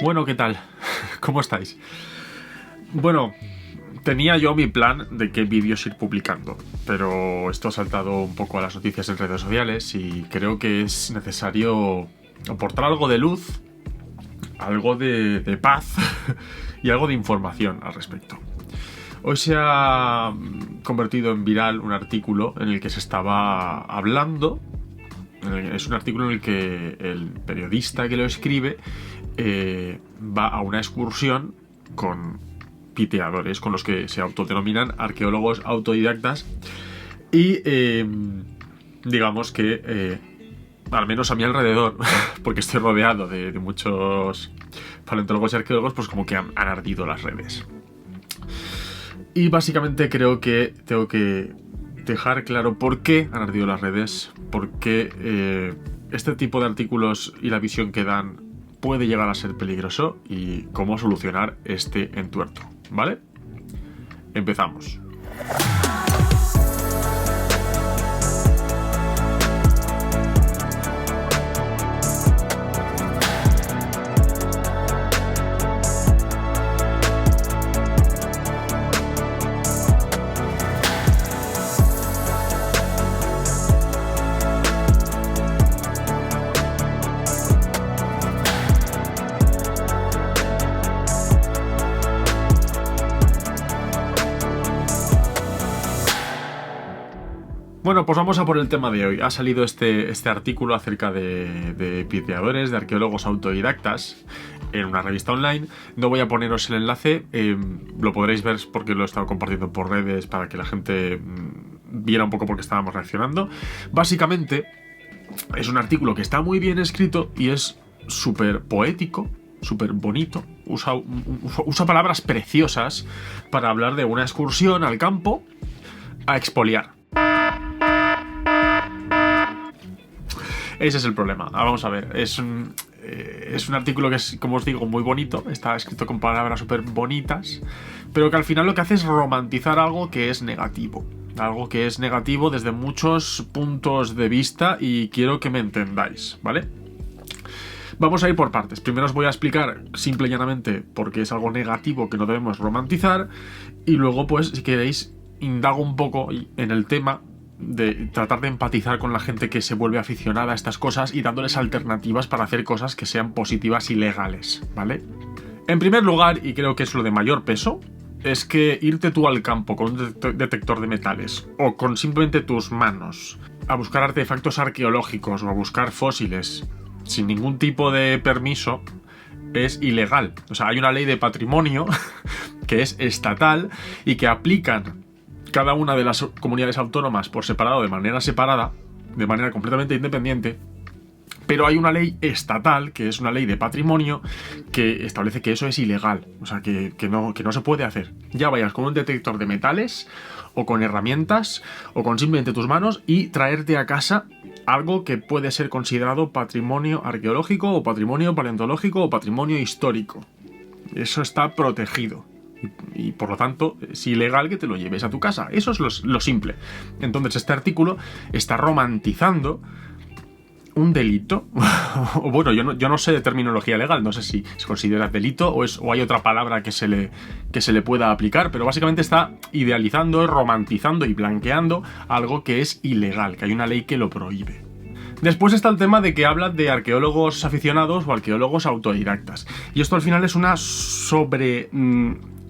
Bueno, ¿qué tal? ¿Cómo estáis? Bueno, tenía yo mi plan de qué vídeos ir publicando, pero esto ha saltado un poco a las noticias en redes sociales y creo que es necesario aportar algo de luz, algo de paz y algo de información al respecto. Hoy se ha convertido en viral un artículo en el que se estaba hablando. Es un artículo en el que el periodista que lo escribe va a una excursión con piteadores, con los que se autodenominan arqueólogos autodidactas, y digamos que al menos a mi alrededor, porque estoy rodeado de muchos paleontólogos y arqueólogos, pues como que han ardido las redes. Y básicamente creo que tengo que dejar claro por qué han ardido las redes, por qué este tipo de artículos y la visión que dan puede llegar a ser peligroso y cómo solucionar este entuerto, ¿vale? Empezamos. Bueno, pues vamos a por el tema de hoy. Ha salido este artículo acerca de piteadores, de arqueólogos autodidactas, en una revista online. No voy a poneros el enlace, lo podréis ver porque lo he estado compartiendo por redes para que la gente viera un poco por qué estábamos reaccionando. Básicamente, es un artículo que está muy bien escrito y es súper poético, súper bonito. Usa palabras preciosas para hablar de una excursión al campo a expoliar. Ese es el problema. Vamos a ver, es un artículo que es, como os digo, muy bonito, está escrito con palabras súper bonitas, pero que al final lo que hace es romantizar algo que es negativo. Algo que es negativo desde muchos puntos de vista y quiero que me entendáis, ¿vale? Vamos a ir por partes. Primero os voy a explicar simple y llanamente por qué es algo negativo que no debemos romantizar y luego, pues, si queréis, indago un poco en el tema de tratar de empatizar con la gente que se vuelve aficionada a estas cosas y dándoles alternativas para hacer cosas que sean positivas y legales, ¿vale? En primer lugar, y creo que es lo de mayor peso, es que irte tú al campo con un detector de metales o con simplemente tus manos a buscar artefactos arqueológicos o a buscar fósiles sin ningún tipo de permiso es ilegal. O sea, hay una ley de patrimonio que es estatal y que aplican cada una de las comunidades autónomas por separado, de manera completamente independiente, pero hay una ley estatal, que es una ley de patrimonio, que establece que eso es ilegal, o sea, que no se puede hacer. Ya vayas con un detector de metales, o con herramientas, o con simplemente tus manos, y traerte a casa algo que puede ser considerado patrimonio arqueológico, o patrimonio paleontológico, o patrimonio histórico. Eso está protegido. Y por lo tanto es ilegal que te lo lleves a tu casa. Eso es lo simple. Entonces este artículo está romantizando un delito. O bueno, yo no sé de terminología legal, no sé si se considera delito o hay otra palabra que se le pueda aplicar, pero básicamente está idealizando, romantizando y blanqueando algo que es ilegal, que hay una ley que lo prohíbe. Después está el tema de que habla de arqueólogos o arqueólogos autodidactas. Y esto al final es una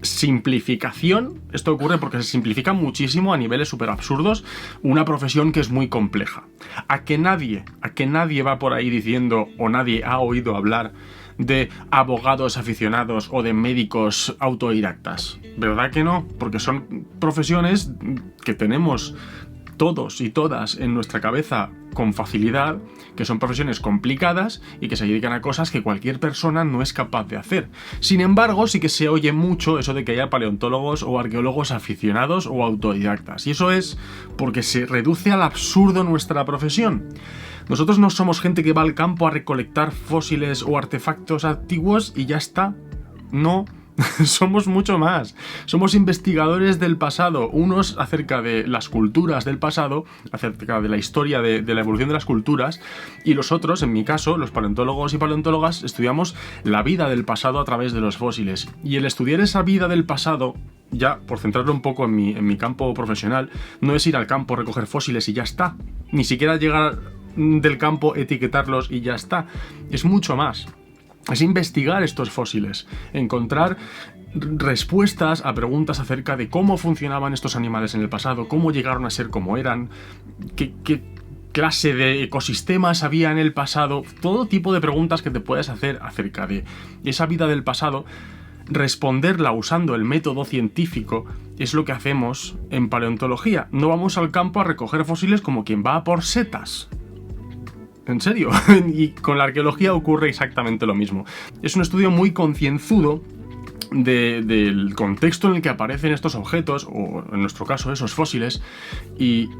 simplificación. Esto ocurre porque se simplifica muchísimo a niveles súper absurdos una profesión que es muy compleja. A que nadie va por ahí diciendo o nadie ha oído hablar de abogados aficionados o de médicos autodidactas. ¿Verdad que no? Porque son profesiones que tenemos todos y todas en nuestra cabeza con facilidad, que son profesiones complicadas y que se dedican a cosas que cualquier persona no es capaz de hacer. Sin embargo, sí que se oye mucho eso de que haya paleontólogos o arqueólogos aficionados o autodidactas. Y eso es porque se reduce al absurdo nuestra profesión. Nosotros no somos gente que va al campo a recolectar fósiles o artefactos antiguos y ya está. No. Somos mucho más. Somos investigadores del pasado, unos acerca de las culturas del pasado, acerca de la historia de la evolución de las culturas, y los otros, en mi caso, los paleontólogos y paleontólogas, estudiamos la vida del pasado a través de los fósiles. Y el estudiar esa vida del pasado, ya por centrarlo un poco en mi campo profesional, no es ir al campo, recoger fósiles y ya está. Ni siquiera llegar del campo, etiquetarlos y ya está. Es mucho más. Es investigar estos fósiles, encontrar respuestas a preguntas acerca de cómo funcionaban estos animales en el pasado, cómo llegaron a ser como eran, qué clase de ecosistemas había en el pasado, todo tipo de preguntas que te puedes hacer acerca de esa vida del pasado. Responderla usando el método científico es lo que hacemos en paleontología. No vamos al campo a recoger fósiles como quien va a por setas. En serio. Y con la arqueología ocurre exactamente lo mismo. Es un estudio muy concienzudo del contexto en el que aparecen estos objetos, o en nuestro caso esos fósiles, y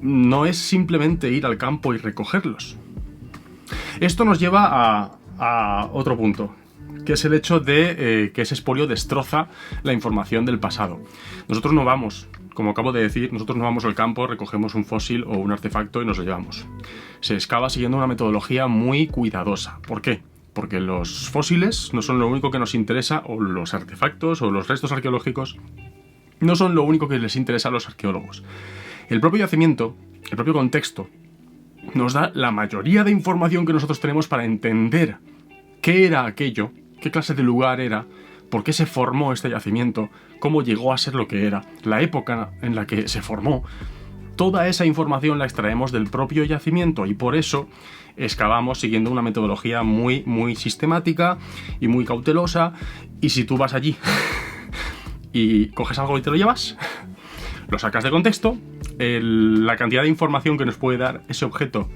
no es simplemente ir al campo y recogerlos. Esto nos lleva a otro punto, que es el hecho de que ese expolio destroza la información del pasado. Nosotros no vamos, como acabo de decir, nosotros no vamos al campo, recogemos un fósil o un artefacto y nos lo llevamos. Se excava siguiendo una metodología muy cuidadosa. ¿Por qué? Porque los fósiles no son lo único que nos interesa, o los artefactos o los restos arqueológicos no son lo único que les interesa a los arqueólogos. El propio yacimiento, el propio contexto, nos da la mayoría de información que nosotros tenemos para entender qué era aquello, qué clase de lugar era, por qué se formó este yacimiento, cómo llegó a ser lo que era, la época en la que se formó. Toda esa información la extraemos del propio yacimiento y por eso excavamos siguiendo una metodología muy, muy sistemática y muy cautelosa. Y si tú vas allí y coges algo y te lo llevas, lo sacas de contexto, la cantidad de información que nos puede dar ese objeto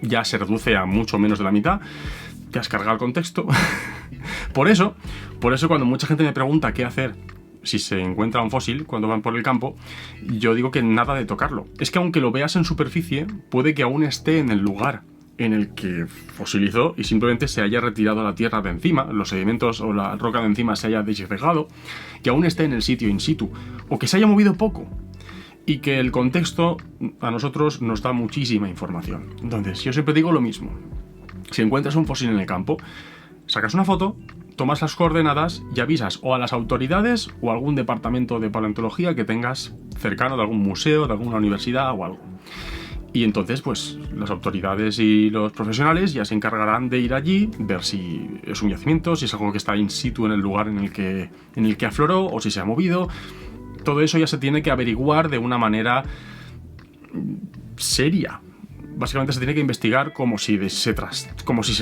ya se reduce a mucho menos de la mitad. Te has cargado el contexto. Por eso cuando mucha gente me pregunta qué hacer si se encuentra un fósil cuando van por el campo, yo digo que nada de tocarlo. Es que aunque lo veas en superficie, puede que aún esté en el lugar en el que fosilizó y simplemente se haya retirado la tierra de encima, los sedimentos o la roca de encima se haya disgregado, que aún esté en el sitio in situ, o que se haya movido poco, y que el contexto a nosotros nos da muchísima información. Entonces, yo siempre digo lo mismo. Si encuentras un fósil en el campo, sacas una foto, tomas las coordenadas y avisas o a las autoridades o a algún departamento de paleontología que tengas cercano, de algún museo, de alguna universidad o algo. Y entonces, pues, las autoridades y los profesionales ya se encargarán de ir allí, ver si es un yacimiento, si es algo que está in situ en el lugar en el que afloró o si se ha movido. Todo eso ya se tiene que averiguar de una manera seria. Básicamente se tiene que investigar como si se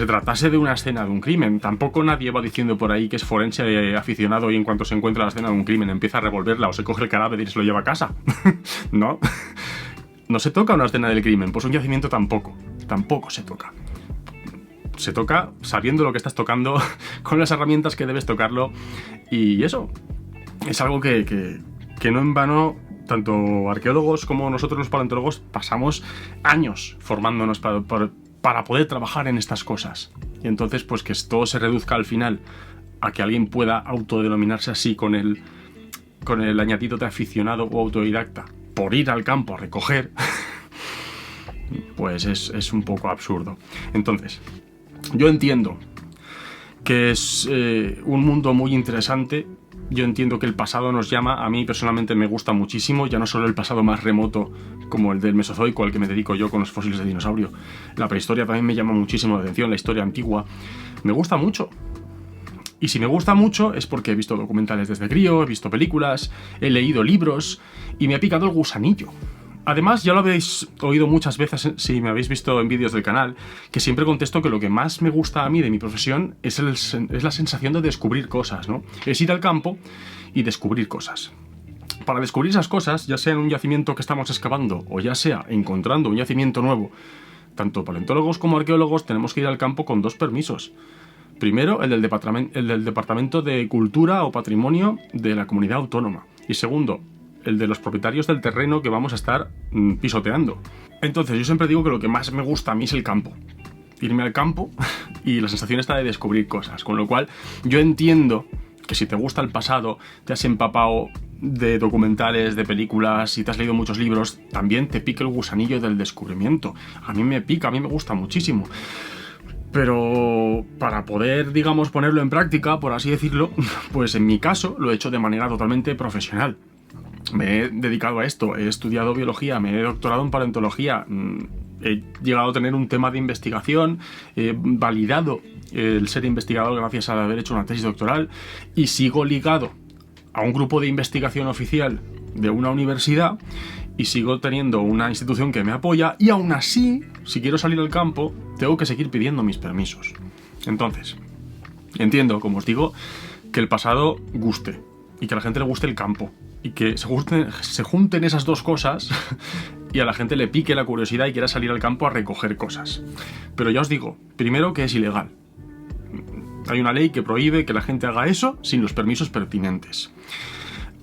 tratase de una escena de un crimen. Tampoco nadie va diciendo por ahí que es forense aficionado y en cuanto se encuentra la escena de un crimen empieza a revolverla o se coge el cadáver y se lo lleva a casa. No. No se toca una escena del crimen, pues un yacimiento tampoco se toca. Se toca sabiendo lo que estás tocando, con las herramientas que debes tocarlo, y eso es algo que no en vano tanto arqueólogos como nosotros los paleontólogos pasamos años formándonos para poder trabajar en estas cosas. Y entonces pues que todo se reduzca al final a que alguien pueda autodenominarse así con el añadido de aficionado o autodidacta por ir al campo a recoger, pues es un poco absurdo. Entonces, yo entiendo que es un mundo muy interesante. Yo entiendo que el pasado nos llama. A mí personalmente me gusta muchísimo, ya no solo el pasado más remoto como el del Mesozoico, al que me dedico yo con los fósiles de dinosaurio. La prehistoria también me llama muchísimo la atención, la historia antigua. Me gusta mucho. Y si me gusta mucho es porque he visto documentales desde crío, he visto películas, he leído libros y me ha picado el gusanillo. Además, ya lo habéis oído muchas veces si me habéis visto en vídeos del canal, que siempre contesto que lo que más me gusta a mí de mi profesión es la sensación de descubrir cosas, ¿no? Es ir al campo y descubrir cosas. Para descubrir esas cosas, ya sea en un yacimiento que estamos excavando o ya sea encontrando un yacimiento nuevo, tanto paleontólogos como arqueólogos tenemos que ir al campo con dos permisos. Primero, el del Departamento de Cultura o Patrimonio de la Comunidad Autónoma. Y segundo, el de los propietarios del terreno que vamos a estar pisoteando. Entonces, yo siempre digo que lo que más me gusta a mí es el campo. irme al campo y la sensación está de descubrir cosas. Con lo cual, yo entiendo que si te gusta el pasado, te has empapado de documentales, de películas y te has leído muchos libros, también te pica el gusanillo del descubrimiento. A mí me pica, a mí me gusta muchísimo. Pero para poder, digamos, ponerlo en práctica, por así decirlo, pues en mi caso lo he hecho de manera totalmente profesional. Me he dedicado a esto, he estudiado biología, me he doctorado en paleontología, he llegado a tener un tema de investigación, he validado el ser investigador gracias a haber hecho una tesis doctoral y sigo ligado a un grupo de investigación oficial de una universidad y sigo teniendo una institución que me apoya y aún así, si quiero salir al campo, tengo que seguir pidiendo mis permisos. Entonces, entiendo, como os digo, que el pasado guste y que a la gente le guste el campo y que se junten esas dos cosas y a la gente le pique la curiosidad y quiera salir al campo a recoger cosas. Pero ya os digo, primero que es ilegal. Hay una ley que prohíbe que la gente haga eso sin los permisos pertinentes.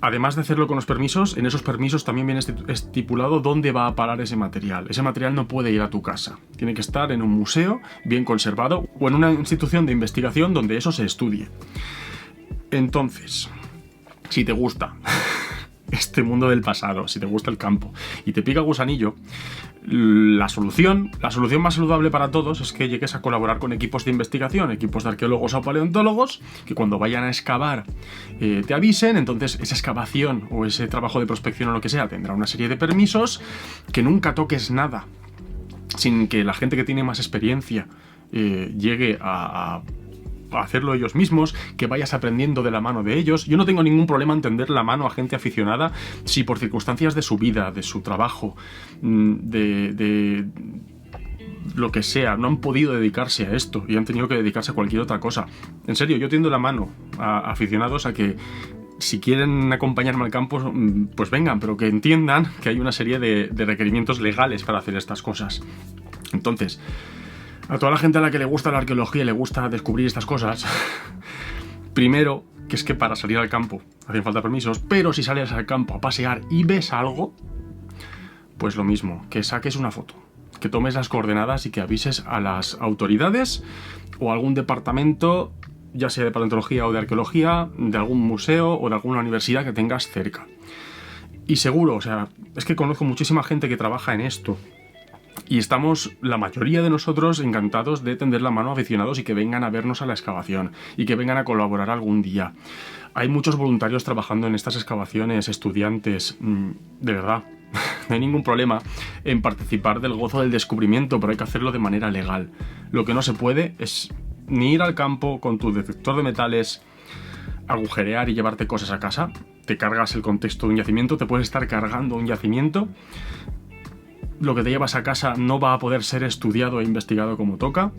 Además de hacerlo con los permisos, en esos permisos también viene estipulado dónde va a parar ese material. Ese material no puede ir a tu casa. Tiene que estar en un museo bien conservado o en una institución de investigación donde eso se estudie. Entonces, si te gusta este mundo del pasado, si te gusta el campo y te pica el gusanillo, la solución más saludable para todos es que llegues a colaborar con equipos de investigación, equipos de arqueólogos o paleontólogos, que cuando vayan a excavar te avisen. Entonces esa excavación o ese trabajo de prospección o lo que sea tendrá una serie de permisos, que nunca toques nada sin que la gente que tiene más experiencia llegue a hacerlo ellos mismos, que vayas aprendiendo de la mano de ellos. Yo no tengo ningún problema en tender la mano a gente aficionada si por circunstancias de su vida, de su trabajo, de lo que sea, no han podido dedicarse a esto y han tenido que dedicarse a cualquier otra cosa. En serio, yo tiendo la mano a aficionados a que si quieren acompañarme al campo, pues vengan, pero que entiendan que hay una serie de requerimientos legales para hacer estas cosas. Entonces, a toda la gente a la que le gusta la arqueología y le gusta descubrir estas cosas, primero, que es que para salir al campo hacen falta permisos, pero si sales al campo a pasear y ves algo, pues lo mismo, que saques una foto, que tomes las coordenadas y que avises a las autoridades o a algún departamento, ya sea de paleontología o de arqueología, de algún museo o de alguna universidad que tengas cerca. Y seguro, o sea, es que conozco muchísima gente que trabaja en esto. Y estamos, la mayoría de nosotros, encantados de tender la mano a aficionados y que vengan a vernos a la excavación y que vengan a colaborar algún día. Hay muchos voluntarios trabajando en estas excavaciones, estudiantes, de verdad. No hay ningún problema en participar del gozo del descubrimiento, pero hay que hacerlo de manera legal. Lo que no se puede es ni ir al campo con tu detector de metales, agujerear y llevarte cosas a casa. Te cargas el contexto de un yacimiento, te puedes estar cargando un yacimiento. Lo que te llevas a casa no va a poder ser estudiado e investigado como toca.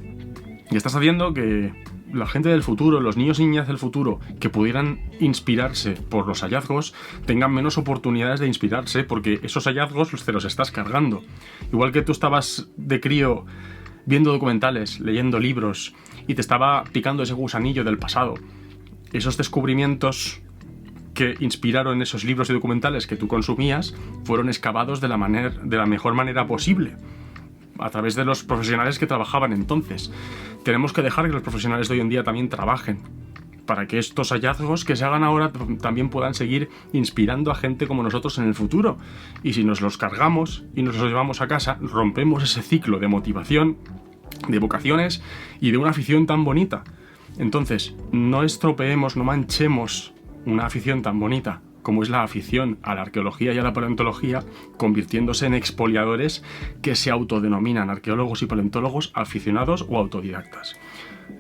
Y estás haciendo que la gente del futuro, los niños y niñas del futuro, que pudieran inspirarse por los hallazgos, tengan menos oportunidades de inspirarse porque esos hallazgos te los estás cargando. Igual que tú estabas de crío viendo documentales, leyendo libros y te estaba picando ese gusanillo del pasado. Esos descubrimientos que inspiraron esos libros y documentales que tú consumías fueron excavados de la mejor manera posible a través de los profesionales que trabajaban entonces. Tenemos que dejar que los profesionales de hoy en día también trabajen para que estos hallazgos que se hagan ahora también puedan seguir inspirando a gente como nosotros en el futuro. Y si nos los cargamos y nos los llevamos a casa, rompemos ese ciclo de motivación, de vocaciones y de una afición tan bonita. Entonces, no estropeemos, no manchemos una afición tan bonita como es la afición a la arqueología y a la paleontología, convirtiéndose en expoliadores que se autodenominan arqueólogos y paleontólogos aficionados o autodidactas.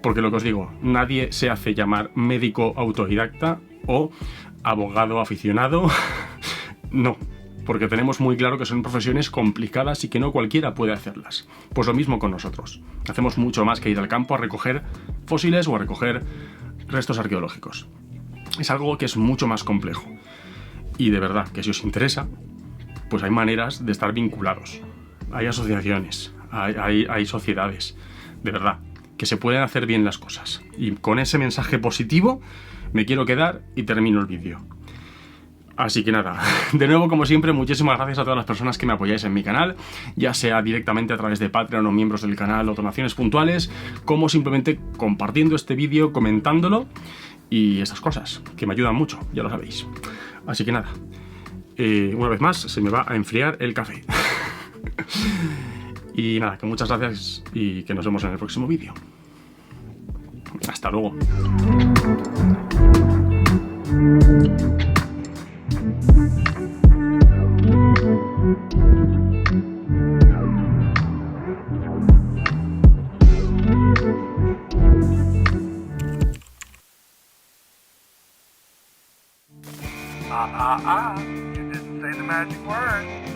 Porque lo que os digo, nadie se hace llamar médico autodidacta o abogado aficionado. No, porque tenemos muy claro que son profesiones complicadas y que no cualquiera puede hacerlas. Pues lo mismo con nosotros. Hacemos mucho más que ir al campo a recoger fósiles o a recoger restos arqueológicos. Es algo que es mucho más complejo. Y de verdad, que si os interesa, pues hay maneras de estar vinculados. Hay asociaciones, hay sociedades, de verdad, que se pueden hacer bien las cosas. Y con ese mensaje positivo me quiero quedar y termino el vídeo. Así que nada, de nuevo como siempre, muchísimas gracias a todas las personas que me apoyáis en mi canal, ya sea directamente a través de Patreon o miembros del canal o donaciones puntuales, como simplemente compartiendo este vídeo, comentándolo y estas cosas, que me ayudan mucho, ya lo sabéis. Así que nada, una vez más se me va a enfriar el café. Y nada, que muchas gracias y que nos vemos en el próximo vídeo. Hasta luego. You didn't say the magic word.